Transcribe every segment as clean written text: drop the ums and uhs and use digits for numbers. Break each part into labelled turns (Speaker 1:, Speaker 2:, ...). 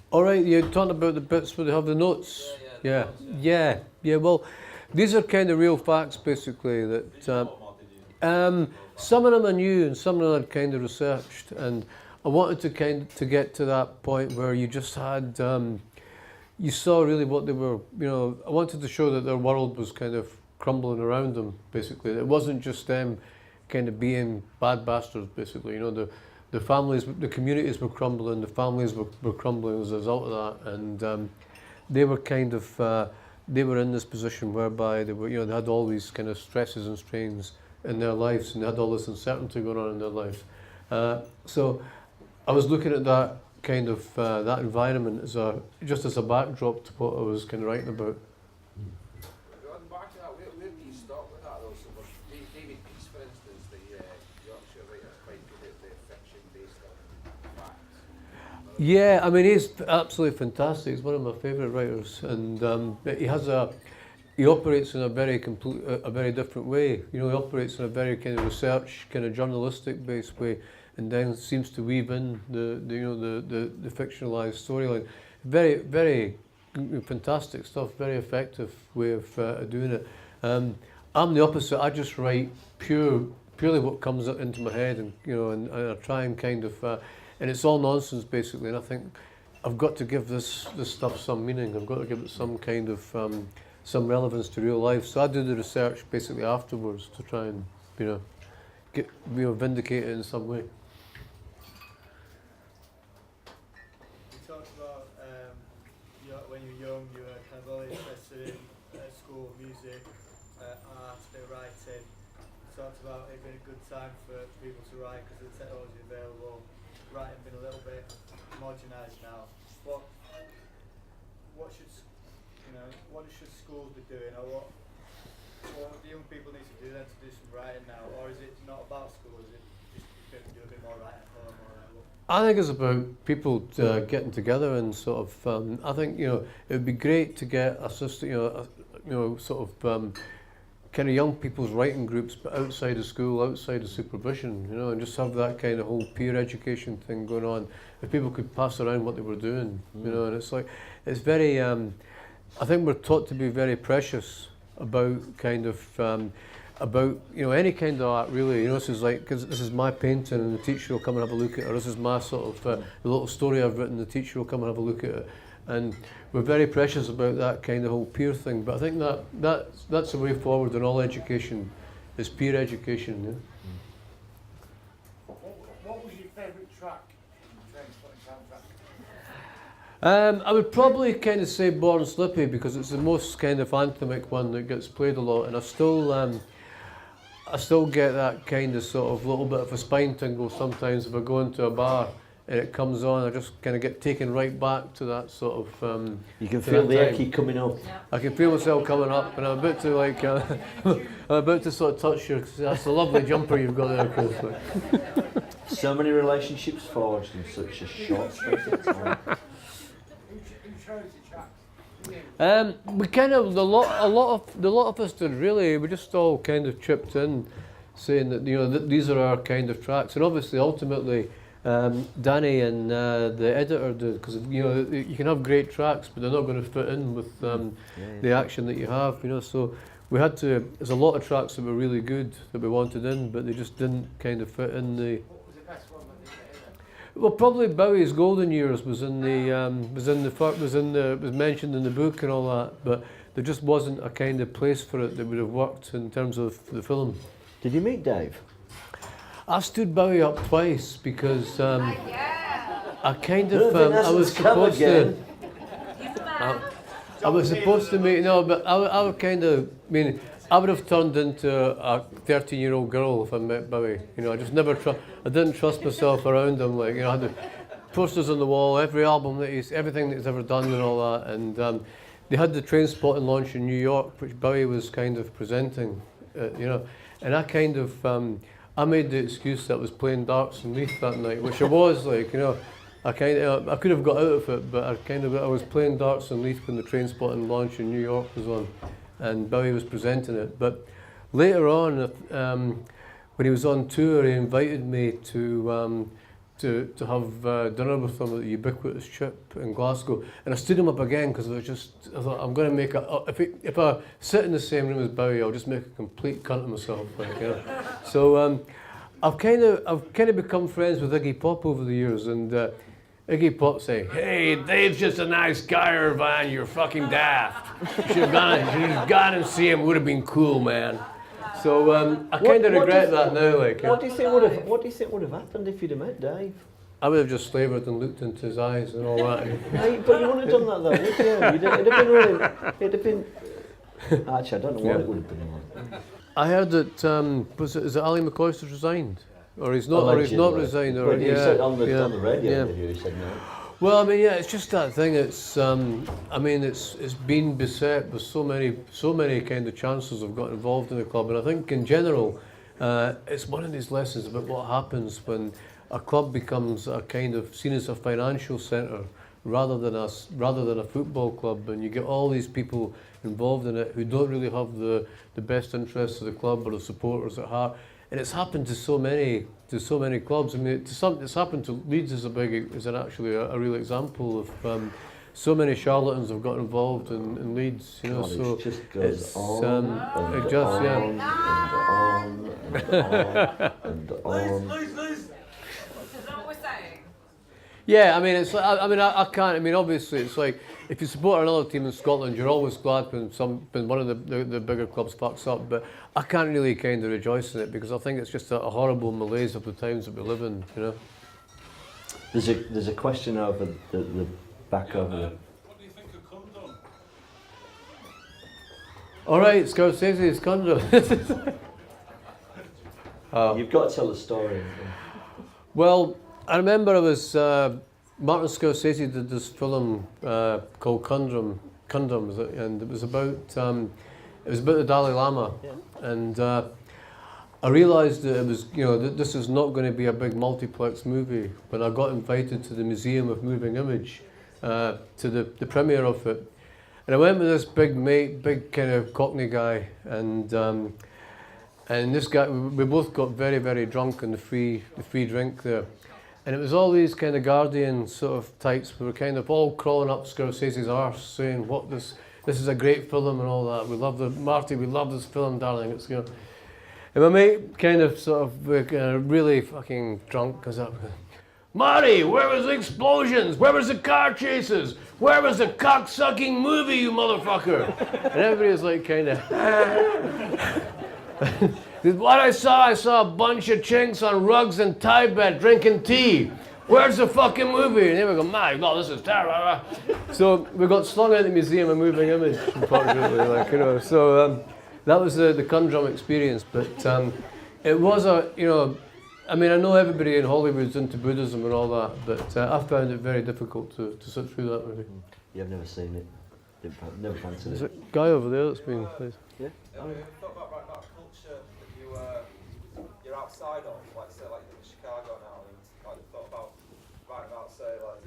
Speaker 1: All right, you're talking about the bits where they have the notes.
Speaker 2: Yeah,
Speaker 1: Yeah. Well, these are kind of real facts, basically. That some of them I knew, and some of them I'd kind of researched, and I wanted to get to that point where you just had you saw really what they were. I wanted to show that their world was kind of crumbling around them. Basically, it wasn't just them kind of being bad bastards. Basically, the families, the communities were crumbling, the families were crumbling as a result of that, and they were kind of they were in this position whereby they were, they had all these kind of stresses and strains in their lives, and they had all this uncertainty going on in their lives. So I was looking at that kind of that environment just as a backdrop to what I was kind of writing about.
Speaker 2: Back to that, where do you start with that though? So David Peace, for instance, the Yorkshire writer, is quite good at the fiction based on facts.
Speaker 1: Yeah, I mean, he's absolutely fantastic. He's one of my favourite writers, and he operates in a very different way. He operates in a very kind of research, kind of journalistic based way, and then seems to weave in the fictionalized storyline. Very, very fantastic stuff. Very effective way of doing it. I'm the opposite. I just write purely what comes into my head, and I try and kind of. And it's all nonsense basically, and I think I've got to give this stuff some meaning. I've got to give it some kind of some relevance to real life. So I do the research basically afterwards to try and get vindicate it in some way.
Speaker 3: You talked about when you were young, you were kind of only interested in school, music, art, bit of writing. You talked about it being a good time for people to write because of the technology available. Writing been a little bit homogenised now. What should schools be doing, or what do young people need to do then to do some writing now, or is it not about school? Is it just you can do a bit more writing at home?
Speaker 1: I think it's about people getting together and sort of. I think it would be great to get a system, sort of. Kind of young people's writing groups, but outside of school, outside of supervision, and just have that kind of whole peer education thing going on. If people could pass around what they were doing, and it's very. I think we're taught to be very precious about kind of about any kind of art really. This is like because this is my painting, and the teacher will come and have a look at it. Or this is my sort of the little story I've written. The teacher will come and have a look at it. And we're very precious about that kind of whole peer thing. But I think that's the way forward in all education, is peer education. Yeah?
Speaker 4: What was your favourite track in Trainspotting soundtrack?
Speaker 1: I would probably kind of say Born Slippy because it's the most kind of anthemic one that gets played a lot, and I still get that kind of sort of little bit of a spine tingle sometimes if I go into a bar and it comes on. I just kind of get taken right back to that sort of.
Speaker 5: You can feel the eckie coming up.
Speaker 1: I can feel myself coming up, and I'm about to I'm about to sort of touch you. That's a lovely jumper you've got there, Chris.
Speaker 5: So many relationships forged in such a short space of time.
Speaker 4: Who chose the tracks?
Speaker 1: We kind of a lot of us did really. We just all kind of chipped in, saying that that these are our kind of tracks, and obviously ultimately. Danny and the editor did, because you can have great tracks, but they're not going to fit in with the action that you have. So we had to. There's a lot of tracks that were really good that we wanted in, but they just didn't kind of fit in the.
Speaker 4: What was the best one that you did?
Speaker 1: Well, probably Bowie's Golden Years was mentioned in the book and all that, but there just wasn't a kind of place for it that would have worked in terms of the film.
Speaker 5: Did you meet Dave?
Speaker 1: I stood Bowie up twice because I kind of I was supposed to. I was supposed to meet but I would kind of I would have turned into a 13-year-old girl if I met Bowie. I just never I didn't trust myself around him. Like I had the posters on the wall, every album everything that he's ever done and all that, and they had the Trainspotting launch in New York, which Bowie was kind of presenting, and I kind of. I made the excuse that I was playing darts and Leith that night, which I was like, I could have got out of it, but I was playing darts and Leith when the Trainspotting launch in New York was on, and Bowie was presenting it. But later on, when he was on tour, he invited me to to have dinner with them at the Ubiquitous Chip in Glasgow, and I stood him up again because I thought I'm going to make if I sit in the same room as Bowie, I'll just make a complete cunt of myself. Like, you know? So I've kind of become friends with Iggy Pop over the years, and Iggy Pop saying, "Hey, Dave's just a nice guy, Irvine. You're fucking daft. You should have gone and see him. Would have been cool, man." So I kind of regret that now. Like,
Speaker 5: What do you think would have happened if you'd have met Dave?
Speaker 1: I would have just slavoured and looked into his eyes and all that.
Speaker 5: Hey, but you wouldn't have done that though, would you? It'd have been really. It'd have been. Actually, I don't know what it would have been like.
Speaker 1: I heard that is it Ali McCloyster's resigned, or he's not resigned, or
Speaker 5: But you said on the radio interview, he said no.
Speaker 1: Well, I mean, yeah, it's just that thing. It's, I mean, it's been beset with so many kind of chancellors have got involved in the club, and I think in general, it's one of these lessons about what happens when a club becomes a kind of seen as a financial centre rather than a football club, and you get all these people involved in it who don't really have the best interests of the club or the supporters at heart. And it's happened to so many clubs. I mean, it's happened to Leeds as actually a real example of so many charlatans have got involved in Leeds. You know,
Speaker 5: God,
Speaker 1: so
Speaker 5: it just goes on and
Speaker 1: it just
Speaker 5: on and on.
Speaker 6: Lose. Is that what we're saying?
Speaker 1: Yeah, I mean, it's like, I can't. I mean, obviously, it's like if you support another team in Scotland, you're always glad when one of the bigger clubs fucks up. But I can't really kind of rejoice in it because I think it's just a horrible malaise of the times that we live in. You know.
Speaker 5: There's a question over the back over there.
Speaker 6: What do you think of condom?
Speaker 1: All right, Scorsese's condom.
Speaker 5: You've got to tell the story.
Speaker 1: Well, I remember it was Martin Scorsese did this film called Condoms, and it was about the Dalai Lama, and I realised that it was that this is not going to be a big multiplex movie. When I got invited to the Museum of Moving Image to the premiere of it, and I went with this big kind of Cockney guy, and this guy, we both got very, very drunk on the free drink there. And it was all these kind of Guardian sort of types. We were kind of all crawling up Scorsese's arse saying, this is a great film and all that. We love Marty, we love this film, darling. It's, you know. And my mate kind of sort of really fucking drunk goes up, "Marty, where was the explosions? Where was the car chases? Where was the cock-sucking movie, you motherfucker?" And everybody was like kind of... What I saw a bunch of chinks on rugs and Tibet drinking tea. Where's the fucking movie? And then we go, "My God, this is terrible." So we got slung out of the Museum of Moving Image, unfortunately, like, you know. So that was the Cundrum experience. But it was I mean, I know everybody in Hollywood's into Buddhism and all that, but I found it very difficult to sit through that movie.
Speaker 5: Yeah, I've never seen it. Never fancied
Speaker 1: There's
Speaker 5: it.
Speaker 1: a guy over there that's been...
Speaker 5: Yeah.
Speaker 2: Have you thought about writing about culture that you're outside of, like say like in Chicago now, and like thought about writing about say like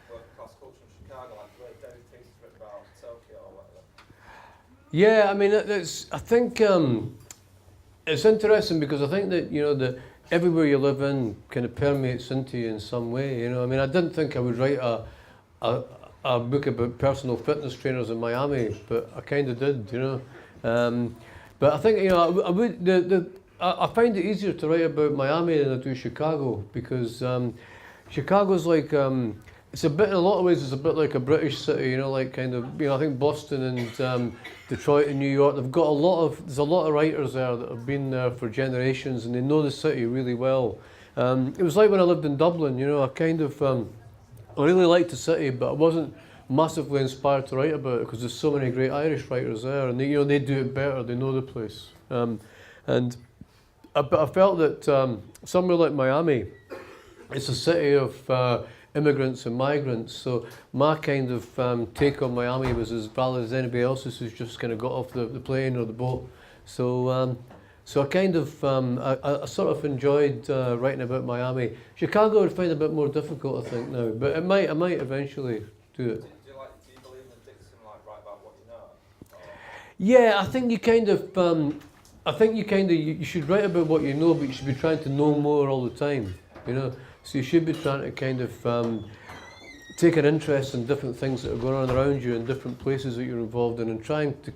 Speaker 2: working class culture in Chicago, like the way David Peace has written about Tokyo or whatever.
Speaker 1: Yeah, I mean, I think it's interesting because I think that that everywhere you live in kind of permeates into you in some way. You know, I mean, I didn't think I would write a book about personal fitness trainers in Miami, but I kind of did. You know. But I think I find it easier to write about Miami than I do Chicago because Chicago's like it's in a lot of ways it's a bit like a British city, like kind of I think Boston and Detroit and New York, there's a lot of writers there that have been there for generations and they know the city really well. It was like when I lived in Dublin, I kind of I really liked the city, but I wasn't massively inspired to write about it because there's so many great Irish writers there, and they do it better. They know the place, but I felt that somewhere like Miami, it's a city of immigrants and migrants. So my kind of take on Miami was as valid as anybody else's who's just kind of got off the plane or the boat. So I kind of I sort of enjoyed writing about Miami. Chicago I would find a bit more difficult, I think now, but I might eventually do it.
Speaker 2: Do you believe in the Dixon, like write about what you know? Or?
Speaker 1: Yeah, I think you kind of, you should write about what you know, but you should be trying to know more all the time, So you should be trying to kind of take an interest in different things that are going on around you in different places that you're involved in, and trying to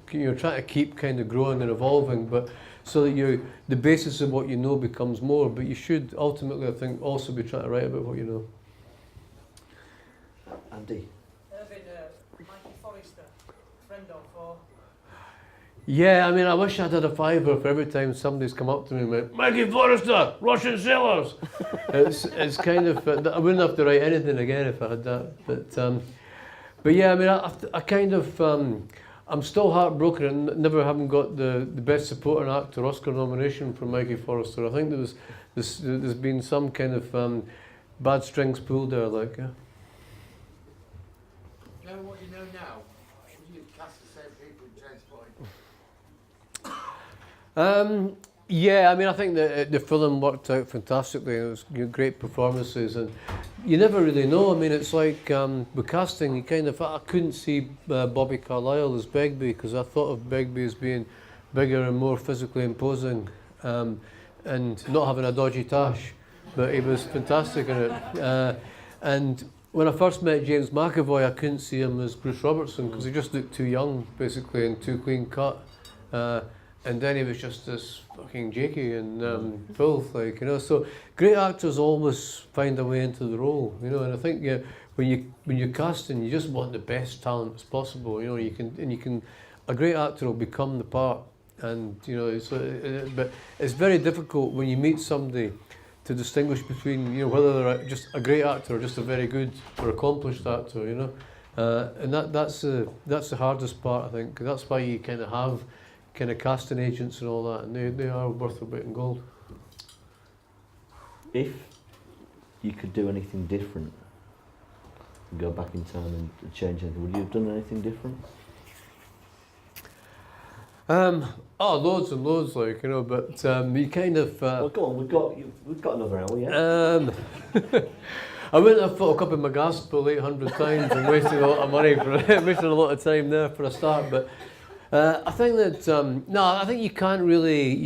Speaker 1: keep kind of growing and evolving, but so that the basis of what you know becomes more. But you should ultimately, I think, also be trying to write about what you know.
Speaker 5: Andy?
Speaker 4: Irvine, Mikey Forrester, friend or foe?
Speaker 1: Yeah, I mean, I wish I had a fiver for every time somebody's come up to me and went, Mikey Forrester, Russian sailors. it's kind of, I wouldn't have to write anything again if I had that. But yeah, I mean, I kind of, I'm still heartbroken and never haven't got the Best Supporting Actor Oscar nomination for Mikey Forrester. I think there's been some kind of bad strings pulled there, like, yeah.
Speaker 4: Knowing what you know now, would you cast the same people in Trainspotting?
Speaker 1: Yeah, I mean, I think the film worked out fantastically. It was great performances, and you never really know. I mean, it's like with casting, you kind of, I couldn't see Bobby Carlyle as Begbie because I thought of Begbie as being bigger and more physically imposing, and not having a dodgy tash, but he was fantastic in it. And when I first met James McAvoy, I couldn't see him as Bruce Robertson because he just looked too young, basically, and too clean cut. And then he was just this fucking Jakey and Filth, like, you know. So great actors always find a way into the role, you know. And I think when you're casting, you just want the best talent as possible, you know. A great actor will become the part, and you know. But it's very difficult when you meet somebody to distinguish between, you know, whether they're just a great actor or just a very good or accomplished actor, you know. And that's the hardest part, I think. 'Cause that's why you kind of have kind of casting agents and all that, and they are worth their weight in gold.
Speaker 5: If you could do anything different, go back in time and change anything, would you have done anything different?
Speaker 1: Loads and loads, like, you know, but you kind of...
Speaker 5: well, go on, we've got another hour, yeah?
Speaker 1: I wouldn't have photocopied my gospel 800 times and wasted a lot of money wasted a lot of time there for a start, but I think that I think you can't really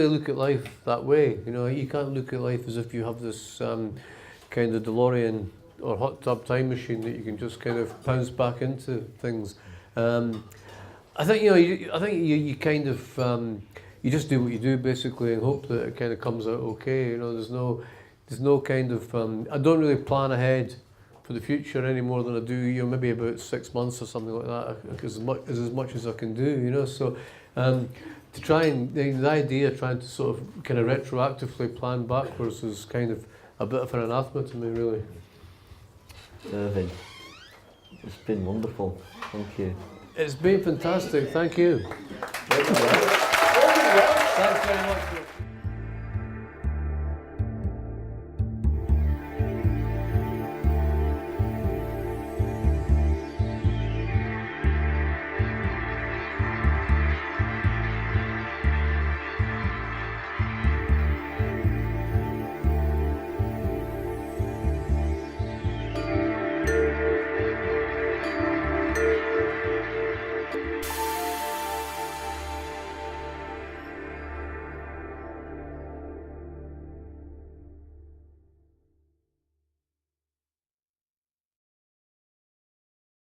Speaker 1: look at life that way. You know, you can't look at life as if you have this kind of DeLorean or hot tub time machine that you can just kind of bounce back into things. I think you kind of you just do what you do basically and hope that it kind of comes out okay. You know, there's no kind of I don't really plan ahead for the future any more than I do, you know, maybe about 6 months or something like that, as much as I can do, you know. So to try and the idea of trying to sort of kind of retroactively plan backwards is kind of a bit of an anathema to me, really.
Speaker 5: Irvine, it's been wonderful. Thank you.
Speaker 1: It's been fantastic. Thank you. Thanks very much.